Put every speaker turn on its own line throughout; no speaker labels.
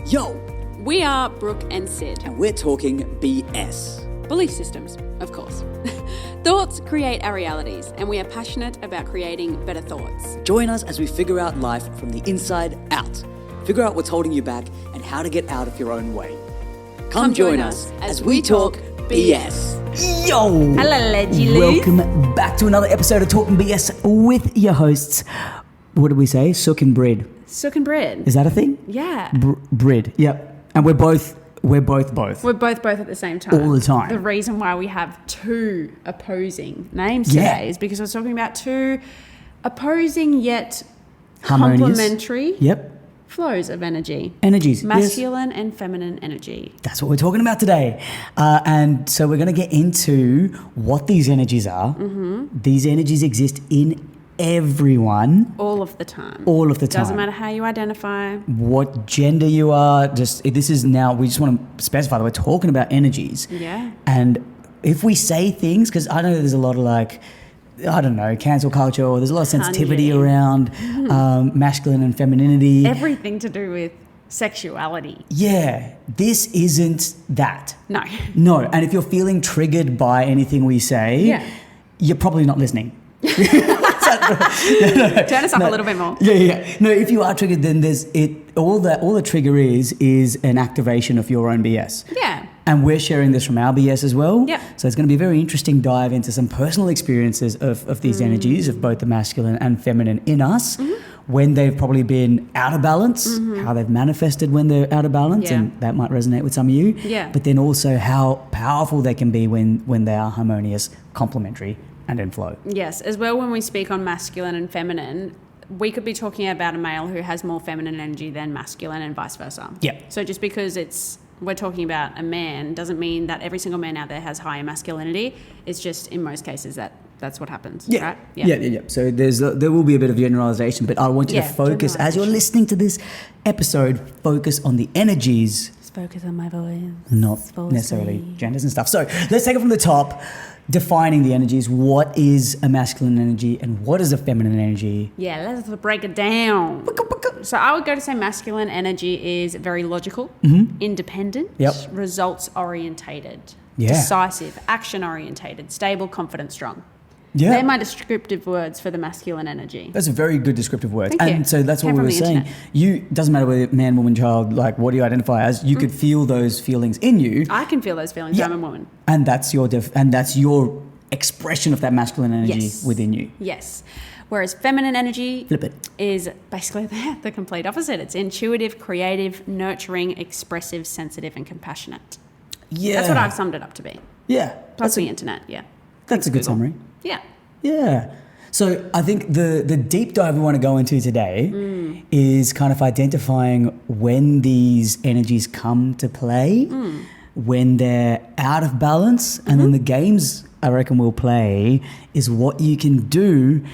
Yo,
We are Brooke and Sid.
and we're talking BS.
Belief systems, of course. Thoughts create our realities, and we are passionate about creating better thoughts.
Join us as we figure out life from the inside out. Figure out what's holding you back and how to get out of your own way. Come join us as we talk BS.
Yo!
Hello, Leggy
Welcome back to another episode of Talking BS with your hosts. What did we say? Sook and Bread.
Sook and bread.
Is that a thing?
Yeah.
Bread. Yep. And we're both.
We're both at the same time.
All the time.
The reason why we have two opposing names today is because we're talking about two opposing yet
Harmonious.
complementary
Yep.
flows of energy.
Energies.
Masculine and feminine energy.
That's what we're talking about today. And so we're going to get into what these energies are. Mm-hmm. These energies exist in everyone.
All of the time.
All of the time.
Doesn't matter how you identify.
What gender you are. This is now, we just want to specify that we're talking about energies.
Yeah.
And if we say things, because I know there's a lot of cancel culture, or there's a lot of sensitivity around masculine and femininity.
Everything to do with sexuality.
Yeah, this isn't that.
No.
No, and if you're feeling triggered by anything we say, you're probably not listening.
Turn us up a little bit more.
Yeah. No, if you are triggered, then all the trigger is an activation of your own BS.
Yeah.
And we're sharing this from our BS as well.
Yep.
So it's going to be a very interesting dive into some personal experiences of these energies of both the masculine and feminine in us, when they've probably been out of balance, how they've manifested when they're out of balance, and that might resonate with some of you.
Yeah.
But then also how powerful they can be when they are harmonious, complementary, and in flow.
Yes. As well, when we speak on masculine and feminine, we could be talking about a male who has more feminine energy than masculine and vice versa.
Yeah.
So just because we're talking about a man doesn't mean that every single man out there has higher masculinity. It's just in most cases that's what happens.
Yeah.
Right?
Yeah. So there will be a bit of generalization, but I want you to focus, as you're listening to this episode, focus on the energies.
Just focus on my voice.
Not necessarily genders and stuff. So let's take it from the top. Defining the energies. What is a masculine energy and what is a feminine energy?
Yeah, let's break it down. So I would go to say masculine energy is very logical, independent, results orientated, decisive, action orientated, stable, confident, strong. Yeah. They're my descriptive words for the masculine energy.
That's a very good descriptive word.
Thank you.
So that's what we were saying. Doesn't matter whether man, woman, child, like what do you identify as, you could feel those feelings in you.
I can feel those feelings. I'm a woman.
And that's your expression of that masculine energy within you.
Yes. Whereas feminine energy
Flip it.
is basically the complete opposite. It's intuitive, creative, nurturing, expressive, sensitive, and compassionate.
Yeah.
That's what I've summed it up to be.
Yeah.
Plus the internet,
That's a good summary.
Yeah.
Yeah. So I think the deep dive we want to go into today is kind of identifying when these energies come to play, when they're out of balance, and then the games I reckon we'll play is what you can do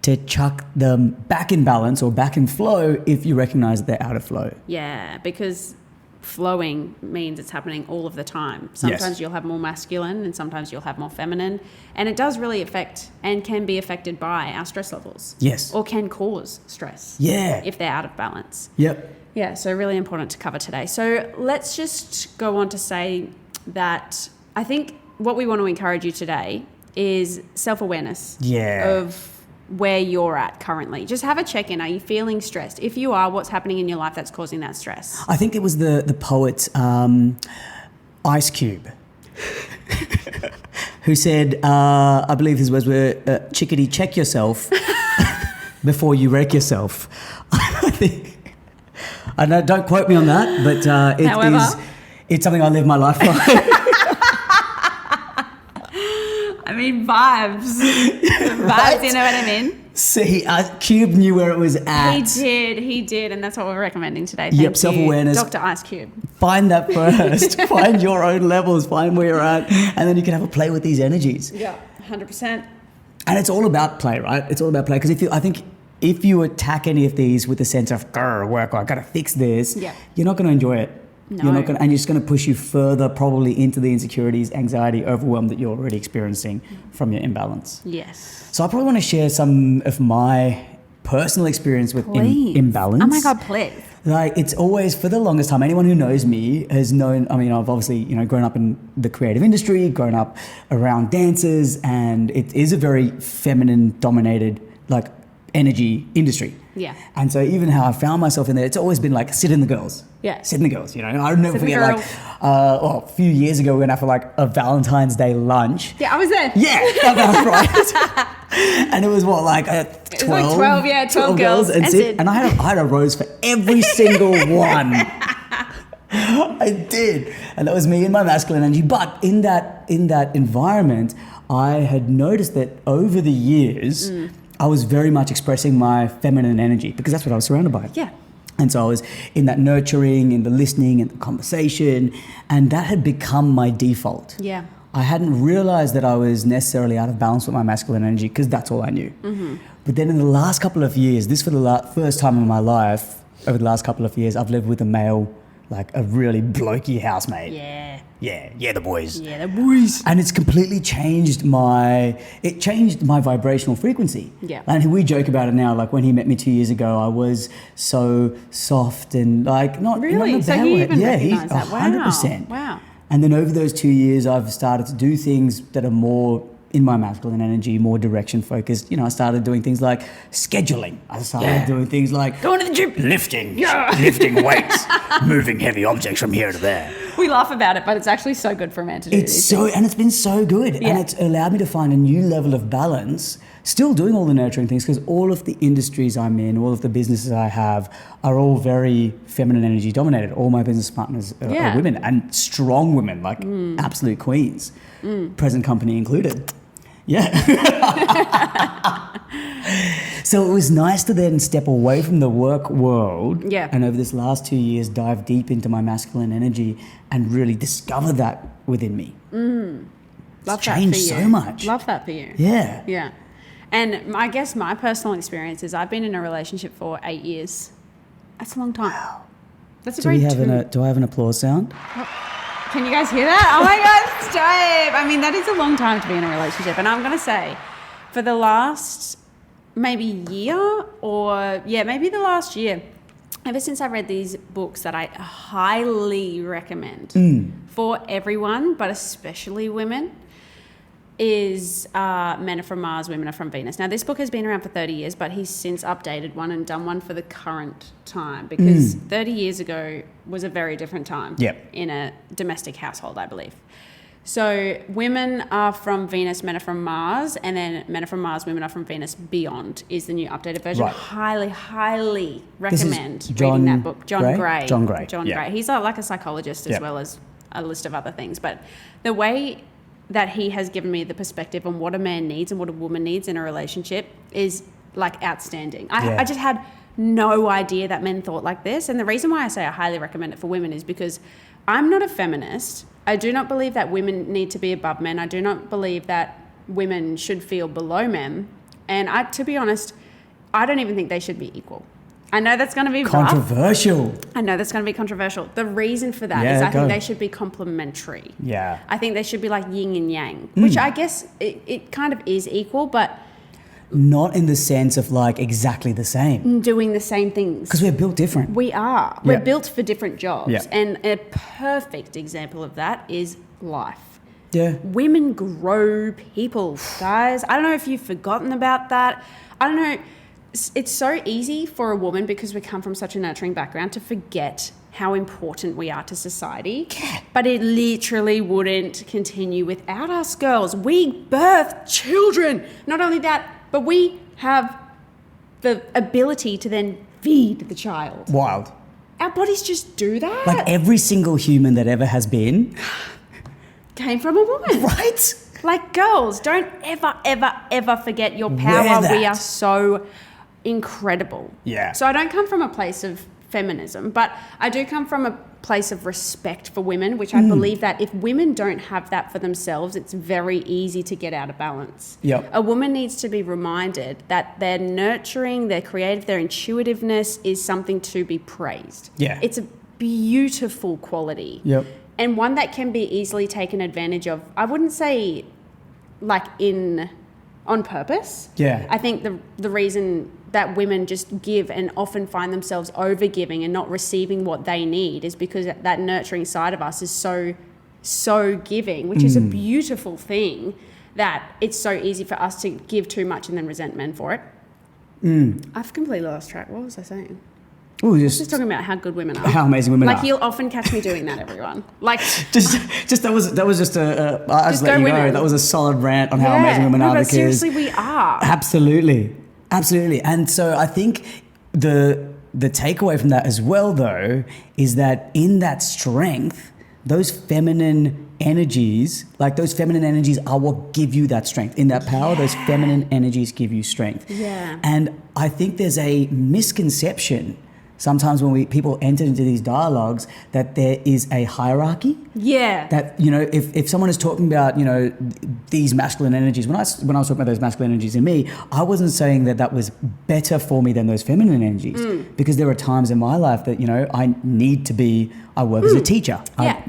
to chuck them back in balance or back in flow if you recognize that they're out of flow.
Yeah, because flowing means it's happening all of the time. Sometimes you'll have more masculine and sometimes you'll have more feminine. And it does really affect and can be affected by our stress levels.
Yes.
Or can cause stress.
Yeah.
If they're out of balance.
Yep.
Yeah, so really important to cover today. So let's just go on to say that I think what we want to encourage you today is self-awareness of where you're at currently. Just have a check-in. Are you feeling stressed? If you are, what's happening in your life that's causing that stress?
I think it was the poet Ice Cube who said, I believe his words were, chickadee, check yourself before you wreck yourself. I think, I know, don't quote me on that, but it's something I live my life by.
I mean, vibes. Vibes, you know what I mean?
See, Cube knew where it was at.
He did, and that's what we're recommending today. Thank you,
self-awareness.
Dr. Ice Cube.
Find that first. Find your own levels. Find where you're at, and then you can have a play with these energies.
Yeah, 100%.
And it's all about play, right? It's all about play. Because if you attack any of these with a sense of work, or I got to fix this, you're not going to enjoy it.
No.
You're not going, and it's going to push you further, probably into the insecurities, anxiety, overwhelm that you're already experiencing from your imbalance.
Yes.
So I probably want to share some of my personal experience with imbalance.
Oh my God, please.
Like, it's always, for the longest time, anyone who knows me has known, I mean, I've obviously, you know, grown up in the creative industry, grown up around dancers, and it is a very feminine dominated, like, energy industry.
Yeah.
And so even how I found myself in there, it's always been like, sit in the girls.
Yeah.
Sit in the girls, you know. I'll never
Sit in the
forget, like, a few years ago, we went out for like a Valentine's Day lunch.
Yeah, I was there.
Yeah, that's right. And it was what, like 12?
It was like 12, yeah, 12 girls.
And I had a rose for every single one. I did. And that was me and my masculine energy. But in that environment, I had noticed that over the years, I was very much expressing my feminine energy because that's what I was surrounded by.
Yeah.
And so I was in that nurturing, in the listening, in the conversation, and that had become my default.
Yeah.
I hadn't realized that I was necessarily out of balance with my masculine energy because that's all I knew.
Mm-hmm.
But then in the last couple of years, this for the first time in my life, over the last couple of years, I've lived with a male, like a really blokey housemate.
Yeah.
Yeah, the boys.
Yeah, the boys.
And it's completely changed my vibrational frequency.
Yeah.
And we joke about it now, like when he met me 2 years ago, I was so soft and like not
Really?
in a
So
bad
he
way.
even
Yeah,
recognised that.
100%.
Wow.
And then over those 2 years, I've started to do things that are more in my masculine energy, more direction focused. You know, I started doing things like scheduling. I started doing things like
going to the gym,
lifting weights, moving heavy objects from here to there.
We laugh about it, but it's actually so good for a man to do.
And it's been so good.
Yeah.
And it's allowed me to find a new level of balance, still doing all the nurturing things, because all of the industries I'm in, all of the businesses I have are all very feminine energy dominated. All my business partners are women, and strong women, like absolute queens, present company included. Yeah. So it was nice to then step away from the work world and over this last 2 years dive deep into my masculine energy and really discover that within me.
Love
it's changed so much.
Love that for you.
Yeah.
Yeah. And I guess my personal experience is I've been in a relationship for 8 years. That's a long time. Wow. That's a
do I have an applause sound?
Can you guys hear that? Oh my God, it's dope. I mean, that is a long time to be in a relationship. And I'm going to say, for the last maybe year maybe the last year, ever since I read these books that I highly recommend for everyone, but especially women, is Men Are From Mars, Women Are From Venus. Now, this book has been around for 30 years, but he's since updated one and done one for the current time because 30 years ago was a very different time in a domestic household, I believe. So women are from Venus, men are from Mars, and then men are from Mars, women are from Venus beyond is the new updated version.
Right.
Highly, highly recommend reading that book. John Gray.
John Gray.
He's like a psychologist as well as a list of other things. But the way that he has given me the perspective on what a man needs and what a woman needs in a relationship is like outstanding. I just had no idea that men thought like this. And the reason why I say I highly recommend it for women is because I'm not a feminist. I do not believe that women need to be above men. I do not believe that women should feel below men. And to be honest, I don't even think they should be equal. I know that's going to be
controversial.
Rough. I know that's going to be controversial. The reason for that is I think they should be complementary.
Yeah.
I think they should be like yin and yang, which I guess it kind of is equal, but
not in the sense of like exactly the same.
Doing the same things.
Because we're built different.
We are. We're built for different jobs.
Yeah.
And a perfect example of that is life.
Yeah.
Women grow people, guys. I don't know if you've forgotten about that. I don't know. It's so easy for a woman, because we come from such a nurturing background, to forget how important we are to society.
Yeah.
But it literally wouldn't continue without us, girls. We birth children. Not only that, but we have the ability to then feed the child.
Wild.
Our bodies just do that.
Like every single human that ever has been
came from a woman.
Right?
Like, girls, don't ever, ever, ever forget your power. We are so incredible.
Yeah.
So I don't come from a place of feminism, but I do come from a place of respect for women, which I believe that if women don't have that for themselves, it's very easy to get out of balance.
Yep.
A woman needs to be reminded that their nurturing, their creative, their intuitiveness is something to be praised.
Yeah.
It's a beautiful quality.
Yep.
And one that can be easily taken advantage of. I wouldn't say like on purpose.
Yeah.
I think the reason that women just give and often find themselves over giving and not receiving what they need is because that nurturing side of us is so giving, which is a beautiful thing, that it's so easy for us to give too much and then resent men for it. I've completely lost track. What was I saying?
Ooh,
Just talking about how good women are.
How amazing women are.
Like, you'll often catch me doing that, everyone. Like,
just that was just a I just let you
women.
know. That was a solid rant on how amazing women are.
But
Because
seriously, we are.
Absolutely. And so I think the takeaway from that as well, though, is that in that strength, those feminine energies are what give you that strength. In that power, those feminine energies give you strength.
Yeah.
And I think there's a misconception sometimes when people enter into these dialogues that there is a hierarchy.
Yeah.
That, if someone is talking about, these masculine energies, when I was talking about those masculine energies in me, I wasn't saying that was better for me than those feminine energies, because there are times in my life that, I work as a teacher.
Yeah.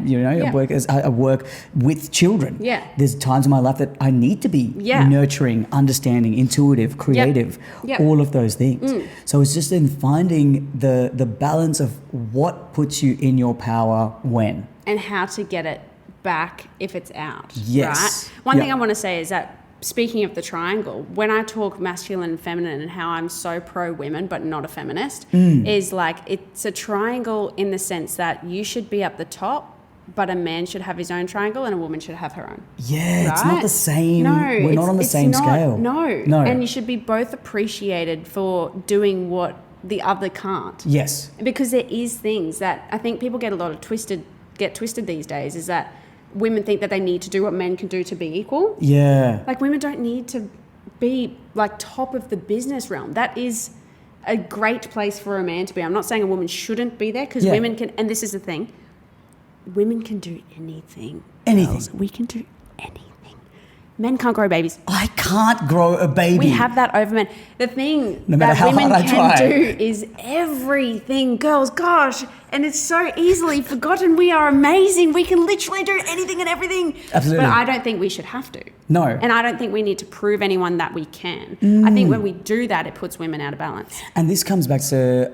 I work with children.
Yeah.
There's times in my life that I need to be nurturing, understanding, intuitive, creative, all of those things. So it's just in finding the balance of what puts you in your power when.
And how to get it back if it's out.
Yes.
Right? One thing I want to say is that, speaking of the triangle, when I talk masculine and feminine and how I'm so pro women but not a feminist, is like, it's a triangle in the sense that you should be up the top, but a man should have his own triangle and a woman should have her own.
Yeah,
right?
It's not the same.
No,
we're not on the same scale.
No.
No.
And you should be both appreciated for doing what the other can't.
Yes.
Because there is things that I think people get twisted these days, is that women think that they need to do what men can do to be equal.
Yeah.
Like, women don't need to be like top of the business realm. That is a great place for a man to be. I'm not saying a woman shouldn't be there, because women can, and this is the thing, women can do anything.
Anything.
Girls. We can do anything. Men can't grow babies.
I can't grow a baby.
We have that over men. The thing
No matter
that
how
women
hard I
can
try.
do is everything, girls. Gosh, and it's so easily forgotten. We are amazing. We can literally do anything and everything.
Absolutely.
But I don't think we should have to.
No.
And I don't think we need to prove anyone that we can. I think when we do that, it puts women out of balance.
And this comes back to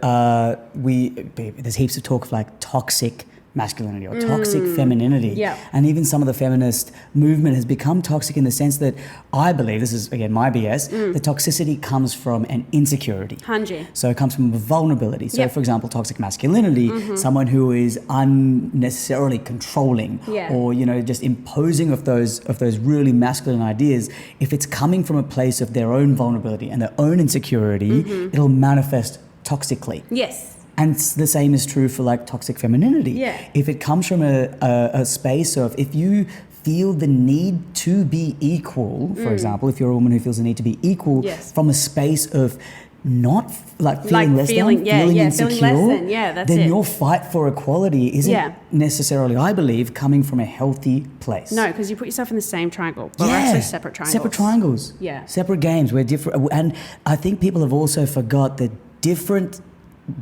there's heaps of talk of like toxic masculinity or toxic femininity.
Yeah.
And even some of the feminist movement has become toxic in the sense that I believe, this is again my BS, the toxicity comes from an insecurity.
100.
So it comes from a vulnerability. So
Yep.
for example, toxic masculinity, someone who is unnecessarily controlling or, just imposing of those really masculine ideas, if it's coming from a place of their own vulnerability and their own insecurity, it'll manifest toxically.
Yes.
And the same is true for like toxic femininity.
Yeah.
If it comes from a space of, if you feel the need to be equal, for example, if you're a woman who feels the need to be equal from a space of not feeling less than, feeling insecure,
feeling less than, that's
then
it.
your fight for equality isn't necessarily, I believe, coming from a healthy place.
No, because you put yourself in the same triangle, but we're actually separate triangles.
Separate triangles.
Yeah.
Separate games. We're different. And I think people have also forgot that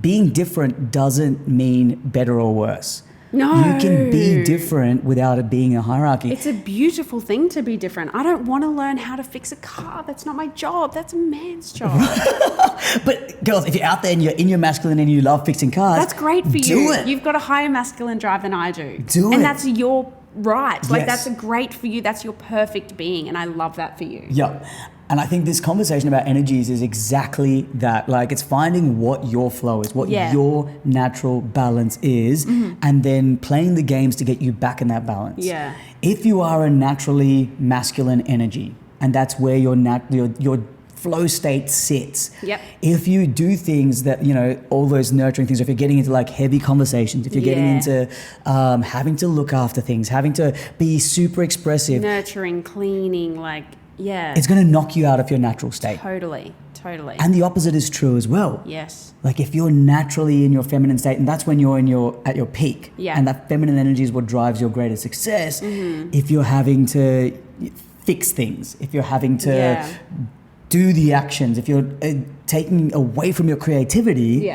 being different doesn't mean better or worse.
No.
You can be different without it being a hierarchy.
It's a beautiful thing to be different. I don't want to learn how to fix a car. That's not my job. That's a man's job.
But girls, if you're out there and you're in your masculine and you love fixing cars,
That's great for you.
Do it.
You've got a higher masculine drive than I do.
Do it.
And that's your right. Like,
Yes.
that's great for you. That's your perfect being. And I love that for you.
Yeah. And I think this conversation about energies is exactly that. Like, it's finding what your flow is, what your natural balance is, and then playing the games to get you back in that balance.
Yeah.
If you are a naturally masculine energy, and that's where your flow state sits.
Yep.
If you do things that, all those nurturing things, if you're getting into like heavy conversations, if you're getting into having to look after things, having to be super expressive,
Nurturing, cleaning,
it's going to knock you out of your natural state.
Totally.
And the opposite is true as well.
Yes.
Like, if you're naturally in your feminine state, and that's when you're at your peak,
Yeah.
and that feminine energy is what drives your greatest success. If you're having to fix things, if you're having to do the actions, if you're taking away from your creativity,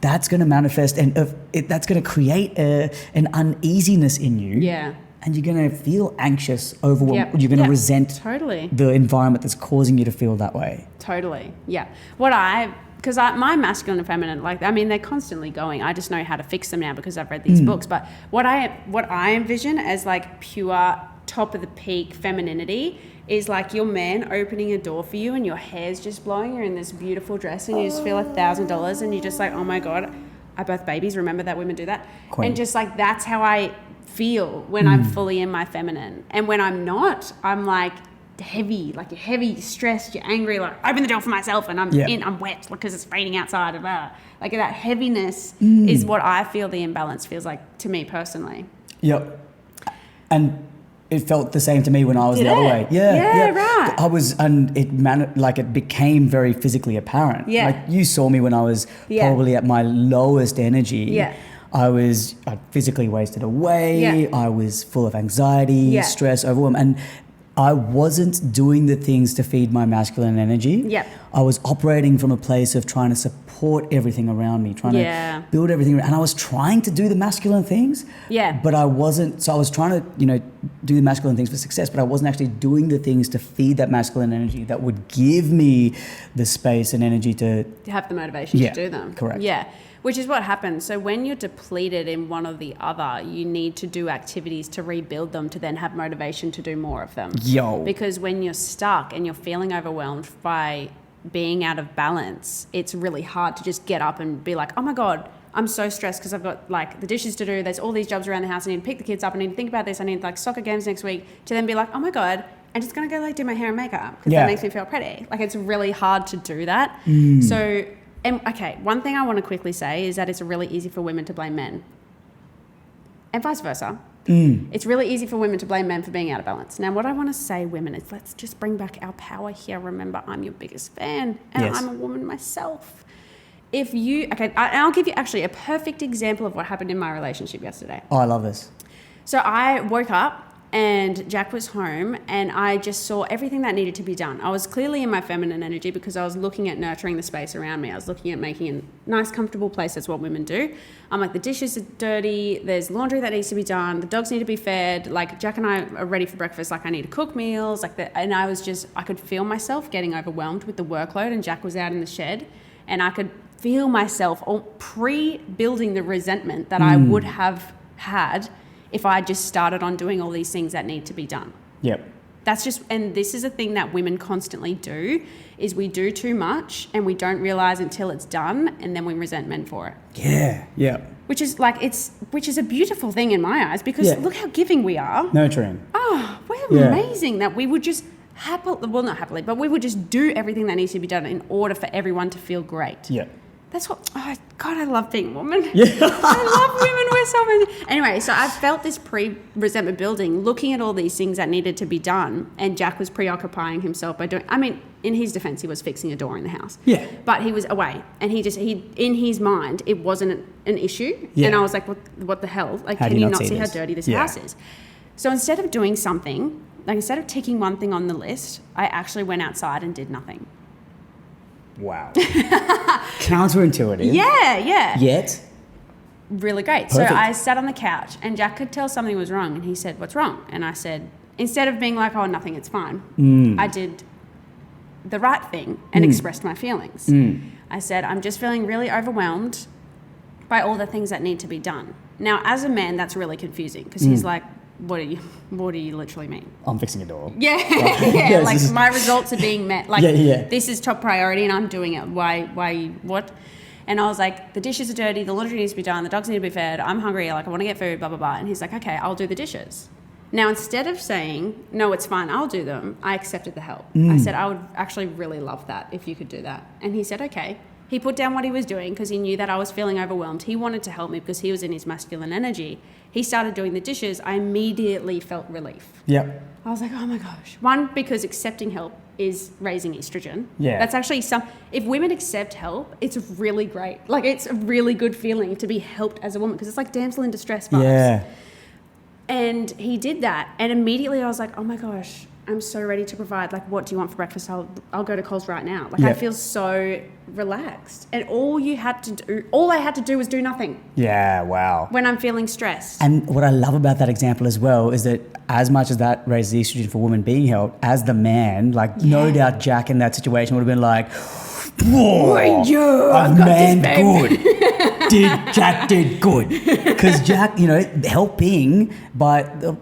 that's going to manifest, and that's going to create an uneasiness in you.
Yeah.
And you're going to feel anxious, overwhelmed. You're going to resent
Totally.
the environment that's causing you to feel that way.
Totally. Yeah. What I because my masculine and feminine, like, I mean, they're constantly going. I just know how to fix them now because I've read these books. But what I envision as like pure top of the peak femininity is like your man opening a door for you and your hair's just blowing. You're in this beautiful dress and you just feel $1,000 and you're just like, oh my God, I birth babies. Remember that women do that?
Queen.
And just like, that's how I feel when I'm fully in my feminine. And when I'm not, I'm like, heavy, you're stressed, you're angry, like open the door for myself and I'm wet because it's raining outside. Like that heaviness is what I feel the imbalance feels like to me personally.
Yep. And it felt the same to me when I was the other way.
Yeah, right.
I was, and it became very physically apparent.
Yeah.
Like you saw me when I was probably at my lowest energy.
Yeah.
I physically wasted away.
Yeah.
I was full of anxiety, stress, overwhelm, and I wasn't doing the things to feed my masculine energy.
Yep.
I was operating from a place of trying to support everything around me, trying to build everything. And I was trying to do the masculine things. Yeah. But I wasn't. So I was trying to, do the masculine things for success, but I wasn't actually doing the things to feed that masculine energy that would give me the space and energy to
have the motivation to do them.
Correct.
Yeah. Which is what happens. So when you're depleted in one or the other, you need to do activities to rebuild them to then have motivation to do more of them. Because when you're stuck and you're feeling overwhelmed by being out of balance, it's really hard to just get up and be like, oh my God, I'm so stressed because I've got like the dishes to do. There's all these jobs around the house. I need to pick the kids up. I need to think about this. I need like soccer games next week, to then be like, oh my God, I'm just going to go like do my hair and makeup because that makes me feel pretty. Like it's really hard to do that. So... And okay, one thing I want to quickly say is that it's really easy for women to blame men. And vice versa. It's really easy for women to blame men for being out of balance. Now, what I want to say, women, is let's just bring back our power here. Remember, I'm your biggest fan, and I'm a woman myself. I'll give you actually a perfect example of what happened in my relationship yesterday.
Oh, I love this.
So I woke up and Jack was home and I just saw everything that needed to be done. I was clearly in my feminine energy because I was looking at nurturing the space around me. I was looking at making a nice, comfortable place. That's what women do. I'm like, the dishes are dirty. There's laundry that needs to be done. The dogs need to be fed. Like Jack and I are ready for breakfast. Like I need to cook meals. And I could feel myself getting overwhelmed with the workload, and Jack was out in the shed and I could feel myself pre-building the resentment that I would have had if I just started on doing all these things that need to be done.
Yep.
And this is a thing that women constantly do, is we do too much and we don't realize until it's done, and then we resent men for it.
Yeah.
Which is a beautiful thing in my eyes, because look how giving we are.
Nurturing.
Oh, we're amazing that we would just not happily, but we would just do everything that needs to be done in order for everyone to feel great.
Yeah.
That's what, God, I love being a woman. Yeah. I love women. We're so amazing. Anyway, so I felt this pre-resentment building, looking at all these things that needed to be done, and Jack was preoccupying himself by in his defense, he was fixing a door in the house. Yeah. But he was away, and he in his mind, it wasn't an issue. Yeah. And I was like, what the hell? Like, can you not see how dirty this house is? So instead of doing something, like instead of ticking one thing on the list, I actually went outside and did nothing.
Wow. Counterintuitive.
Yeah.
Yet.
Really great.
Perfect.
So I sat on the couch and Jack could tell something was wrong, and he said, what's wrong? And I said, instead of being like, oh, nothing, it's fine, I did the right thing and expressed my feelings. I said, I'm just feeling really overwhelmed by all the things that need to be done. Now, as a man, that's really confusing because he's like, what do you literally mean?
I'm fixing a door.
Yeah.
Yes,
like my results are being met. Like this is top priority and I'm doing it. Why, what? And I was like, the dishes are dirty, the laundry needs to be done, the dogs need to be fed, I'm hungry, like I want to get food, blah, blah, blah. And he's like, okay, I'll do the dishes. Now, instead of saying, no, it's fine, I'll do them, I accepted the help. I said, I would actually really love that if you could do that. And he said, okay. He put down what he was doing because he knew that I was feeling overwhelmed. He wanted to help me because he was in his masculine energy. He started doing the dishes. I immediately felt relief.
Yep.
I was like, oh my gosh. One, because accepting help is raising estrogen.
Yeah.
That's actually if women accept help, it's really great. Like it's a really good feeling to be helped as a woman because it's like damsel in distress vibes. Yeah. And he did that. And immediately I was like, oh my gosh, I'm so ready to provide. Like, what do you want for breakfast? I'll go to Coles right now. Like, I feel so relaxed. And all I had to do was do nothing.
Yeah, wow.
When I'm feeling stressed.
And what I love about that example as well is that as much as that raises the estrogen for women being helped, as the man, like no doubt Jack in that situation would have been like, Whoa, man, good. Jack did good. Because Jack, helping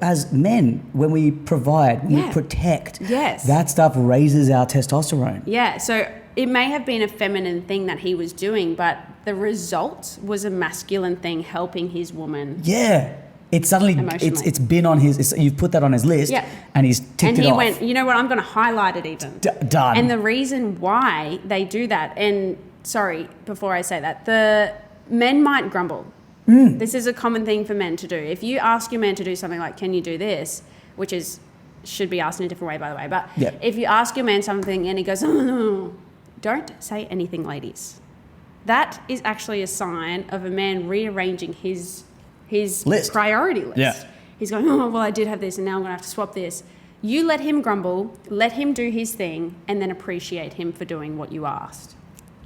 as men, when we provide, when we protect, that stuff raises our testosterone.
Yeah, so it may have been a feminine thing that he was doing, but the result was a masculine thing helping his woman.
Yeah. It's suddenly, it's been on you've put that on his list, and he's ticked it off.
And he went, you know what, I'm going to highlight it even.
Done.
And the reason why they do that, and sorry, before I say that, the men might grumble. This is a common thing for men to do. If you ask your man to do something like, can you do this, which should be asked in a different way, by the way, but if you ask your man something and he goes, oh, no, don't say anything, ladies. That is actually a sign of a man rearranging his priority list. Yeah. He's going, oh, well, I did have this and now I'm going to have to swap this. You let him grumble, let him do his thing, and then appreciate him for doing what you asked.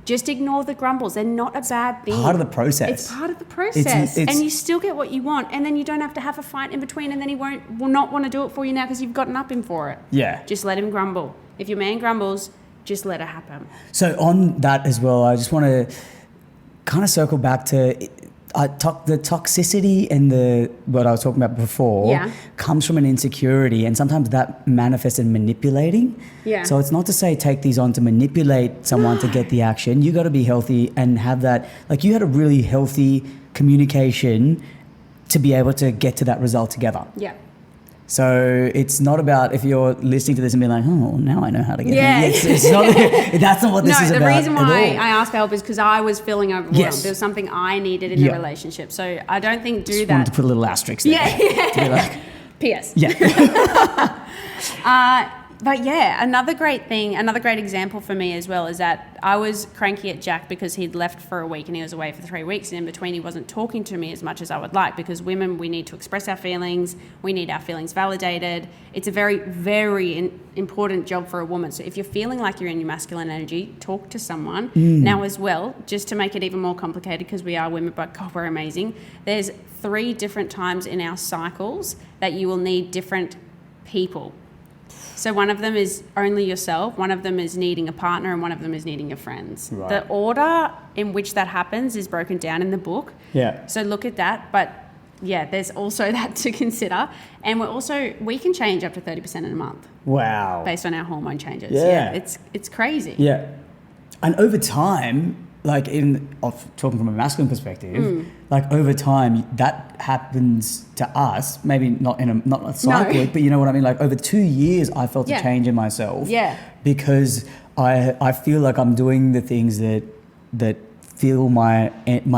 Just ignore the grumbles. They're not a bad thing.
Part of the process.
It's part of the process. And you still get what you want, and then you don't have to have a fight in between, and then he will not want to do it for you now because you've gotten up him for it.
Yeah.
Just let him grumble. If your man grumbles, just let it happen.
So on that as well, I just want to kind of circle back to the toxicity and what I was talking about before comes from an insecurity, and sometimes that manifests in manipulating. Yeah. So it's not to say take these on to manipulate someone to get the action. You got to be healthy and have that. Like, you had a really healthy communication to be able to get to that result together.
Yeah.
So it's not about if you're listening to this and being like, oh, now I know how to get it. It's not, that's not what this is about.
No, the reason why I asked for help is because I was feeling overwhelmed. Yes. There was something I needed in the relationship. So I don't think
just wanted to put a little asterisk there.
Yeah.
To be like,
P.S.
Yeah.
But yeah, another great example for me as well is that I was cranky at Jack because he'd left for a week and he was away for 3 weeks, and in between he wasn't talking to me as much as I would like, because women, we need to express our feelings, we need our feelings validated. It's a very, very important job for a woman. So if you're feeling like you're in your masculine energy, talk to someone. Now as well, just to make it even more complicated, because we are women, but God, we're amazing. There's 3 different times in our cycles that you will need different people. So one of them is only yourself, one of them is needing a partner, and one of them is needing your friends. Right. The order in which that happens is broken down in the book. Yeah. So look at that. But yeah, there's also that to consider. And we can change up to 30% in a month.
Wow.
Based on our hormone changes. Yeah. It's crazy.
Yeah. And over time, like talking from a masculine perspective, like over time that happens to us, maybe not cyclic, but you know what I mean? Like over 2 years, I felt a change in myself. Yeah. Because I feel like I'm doing the things that feel my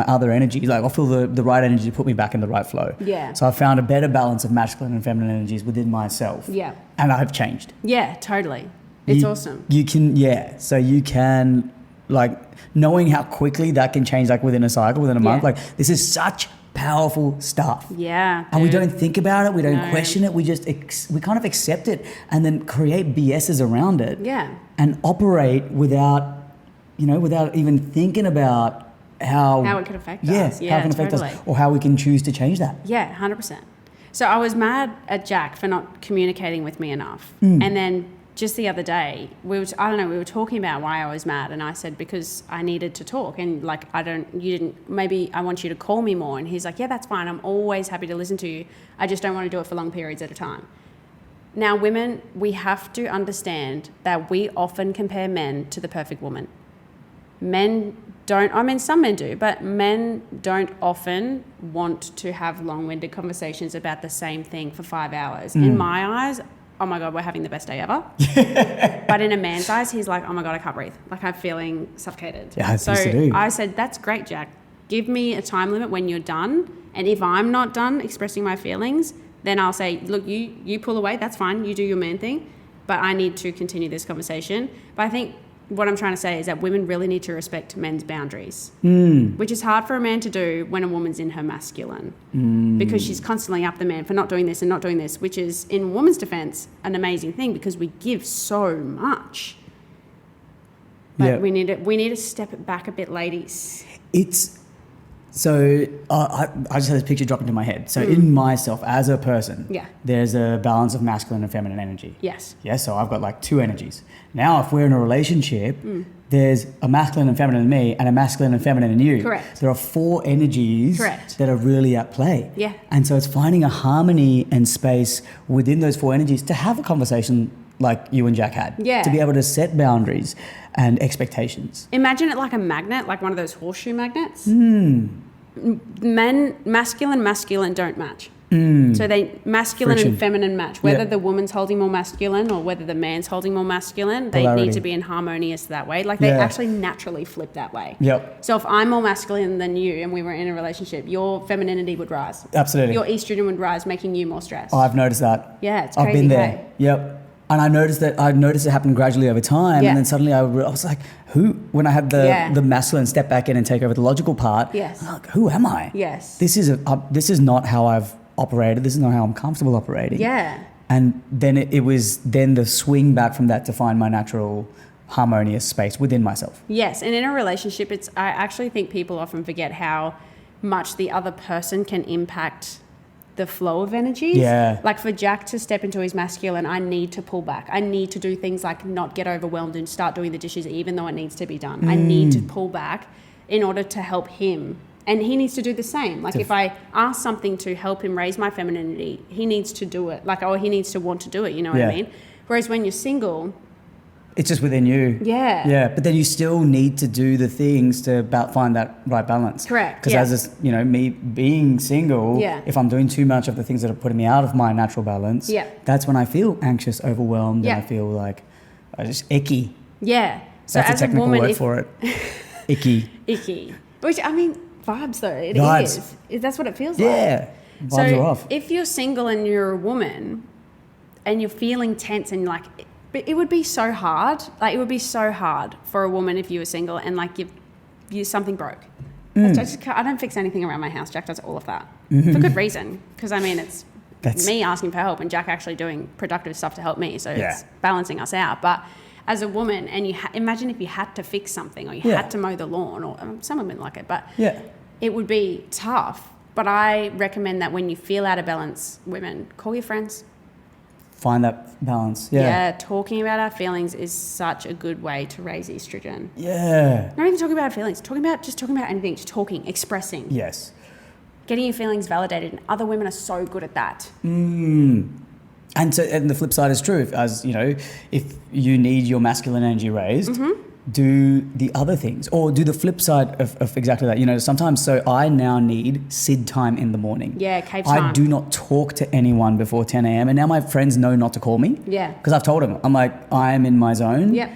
other energy. Like I feel the right energy to put me back in the right flow. Yeah. So I found a better balance of masculine and feminine energies within myself. Yeah. And I've changed.
Yeah, totally. It's awesome.
You can, so you can, like, knowing how quickly that can change, like within a cycle, within a month, like this is such powerful stuff.
Yeah.
And we don't think about it. We don't question it. We just, we kind of accept it and then create BSs around it. Yeah. And operate without even thinking about how
it could affect us.
Yeah, how it can affect us, or how we can choose to change that.
Yeah, 100%. So I was mad at Jack for not communicating with me enough. And then just the other day, we were talking about why I was mad, and I said, because I needed to talk, and like, maybe I want you to call me more. And he's like, yeah, that's fine. I'm always happy to listen to you. I just don't want to do it for long periods at a time. Now, women, we have to understand that we often compare men to the perfect woman. Men don't, some men do, but men don't often want to have long-winded conversations about the same thing for 5 hours. In my eyes, oh my God, we're having the best day ever. But in a man's eyes, he's like, oh my God, I can't breathe. Like, I'm feeling suffocated.
Yeah, so I
said, that's great, Jack. Give me a time limit when you're done. And if I'm not done expressing my feelings, then I'll say, look, you pull away. That's fine. You do your man thing. But I need to continue this conversation. But I think what I'm trying to say is that women really need to respect men's boundaries, which is hard for a man to do when a woman's in her masculine, because she's constantly up the man for not doing this and not doing this, which is, in a woman's defense, an amazing thing because we give so much. But we need to step it back a bit, ladies.
So I just had this picture drop into my head. So in myself as a person, there's a balance of masculine and feminine energy.
Yes.
Yeah, so I've got like 2 energies. Now, if we're in a relationship, there's a masculine and feminine in me and a masculine and feminine in you.
Correct.
There are 4 energies that are really at play.
Yeah.
And so it's finding a harmony and space within those 4 energies to have a conversation like you and Jack had.
Yeah.
To be able to set boundaries and expectations.
Imagine it like a magnet, like one of those horseshoe magnets. Masculine don't match. So they masculine
Friction.
and feminine match. Whether
Yeah.
the woman's holding more masculine or whether the man's holding more masculine, they
Polarity.
need to be in harmonious that way. Like they
Yeah.
actually naturally flip that way.
Yep.
So if I'm more masculine than you and we were in a relationship, your femininity would rise.
Absolutely.
Your estrogen would rise, making you more stressed.
I've noticed that.
Yeah, it's
I've
crazy,
been there.
hey?
Yep. And I noticed it happen gradually over time.
Yeah.
And then suddenly I was like, when I had
Yeah.
the masculine step back in and take over the logical part,
Yes.
I'm like, who am I?
Yes.
This is not how I've operated. This is not how I'm comfortable operating.
Yeah.
And then it was then the swing back from that to find my natural harmonious space within myself.
Yes, and in a relationship, I actually think people often forget how much the other person can impact the flow of energies.
Yeah.
Like for Jack to step into his masculine, I need to pull back. I need to do things like not get overwhelmed and start doing the dishes even though it needs to be done. I need to pull back in order to help him. And he needs to do the same. Like if I ask something to help him raise my femininity, he needs to do it. Or he needs to want to do it, you know what I mean? Whereas when you're single,
It's just within you.
Yeah.
Yeah. But then you still need to do the things to find that right balance.
Correct,
Because
yeah.
as me being single,
Yeah.
if I'm doing too much of the things that are putting me out of my natural balance,
Yeah.
that's when I feel anxious, overwhelmed,
Yeah.
and I feel like just icky.
yeah. So
That's
as
a technical
a woman,
word for it. Icky.
icky. Which, I mean, vibes though. It
Vibes.
is. That's what it feels like.
Yeah. Vibes
So
are off.
if you're single and you're a woman and you're feeling tense and like, it would be so hard. Like it would be so hard for a woman if you were single and like you something broke. I don't fix anything around my house. Jack does all of that for good reason. Because I mean, it's me asking for help and Jack actually doing productive stuff to help me. So it's balancing us out. But as a woman, and imagine if you had to fix something or you had to mow the lawn, or some women like it, but it would be tough. But I recommend that when you feel out of balance, women, call your friends.
Find that balance.
Talking about our feelings is such a good way to raise estrogen.
Yeah.
Not even talking about our feelings, talking about anything, just talking, expressing.
Yes.
Getting your feelings validated, and other women are so good at that.
And the flip side is true. If you need your masculine energy raised, do the other things, or do the flip side of exactly that. Sometimes, so I now need SID time in the morning.
Yeah, cave time.
I do not talk to anyone before 10 a.m. And now my friends know not to call me.
Yeah.
Because I've told them, I'm like, I am in my zone.
Yep.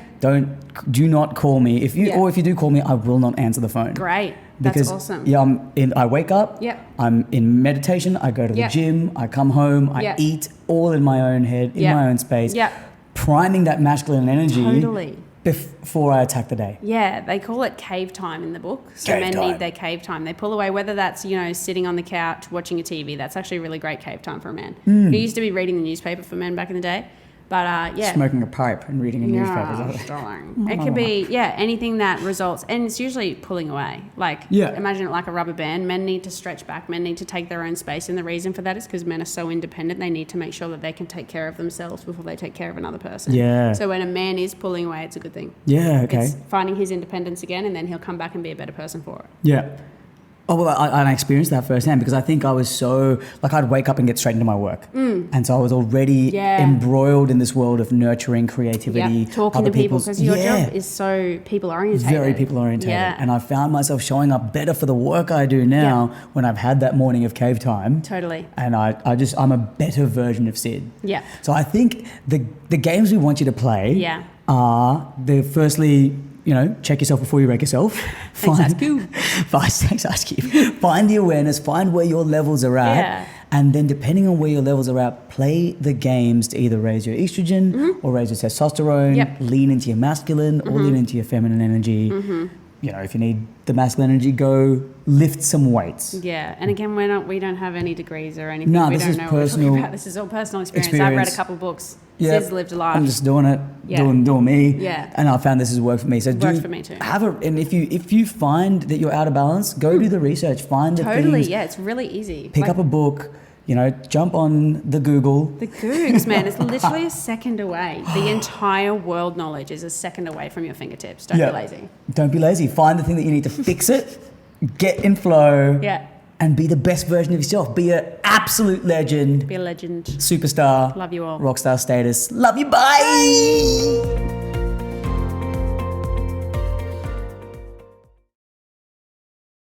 Do not call me. If you do call me, I will not answer the phone.
Great.
Because,
that's awesome.
I wake up,
Yep.
I'm in meditation, I go to the
Yep.
gym, I come home, I
Yep.
eat all in my own head, in
Yep.
my own space,
Yep.
priming that masculine energy
Totally.
before I attack the day.
Yeah, they call it cave time in the book. So
Cave
men
time.
need their cave time. They pull away, whether that's, sitting on the couch watching a TV. That's actually a really great cave time for a man. It used to be reading the newspaper for men back in the day. But
Smoking a pipe and reading a newspaper.
darling. It could be, anything that results, and it's usually pulling away. Like, imagine it like a rubber band. Men need to stretch back. Men need to take their own space. And the reason for that is because men are so independent. They need to make sure that they can take care of themselves before they take care of another person.
Yeah.
So when a man is pulling away, it's a good thing.
Yeah, okay.
It's finding his independence again, and then he'll come back and be a better person for it.
Yeah. Oh, well, I experienced that firsthand because I think I was so, I'd wake up and get straight into my work. And so I was already embroiled in this world of nurturing creativity.
Talking to people, because your job is so people-orientated.
Very people-orientated.
Yeah.
And I found myself showing up better for the work I do now when I've had that morning of cave time.
Totally.
And I'm a better version of Sid.
Yeah.
So I think the games we want you to play are firstly, check yourself before you wreck yourself.
Thanks,
Thanks, Keith. Find the awareness, find where your levels are at.
Yeah.
And then depending on where your levels are at, play the games to either raise your estrogen or raise your testosterone, lean into your masculine or lean into your feminine energy. If you need the masculine energy, go lift some weights.
Yeah, and again, we don't have any degrees or anything.
No,
we
this
don't
is
know
personal.
what we're talking about. This is all personal experience. I've read a couple books. Sid's lived a life.
I'm just doing it,
Yeah.
doing me.
Yeah.
And I found this has worked for me. So
Works for me too.
And if you find that you're out of balance, go do the research. Find the
Totally,
things.
it's really easy.
Pick up a book. jump on the Google.
The Googs, man, it's literally a second away. The entire world knowledge is a second away from your fingertips. Don't be lazy.
Don't be lazy. Find the thing that you need to fix it, get in flow, and be the best version of yourself. Be an absolute legend.
Be a legend.
Superstar.
Love you all.
Rockstar status. Love you. Bye.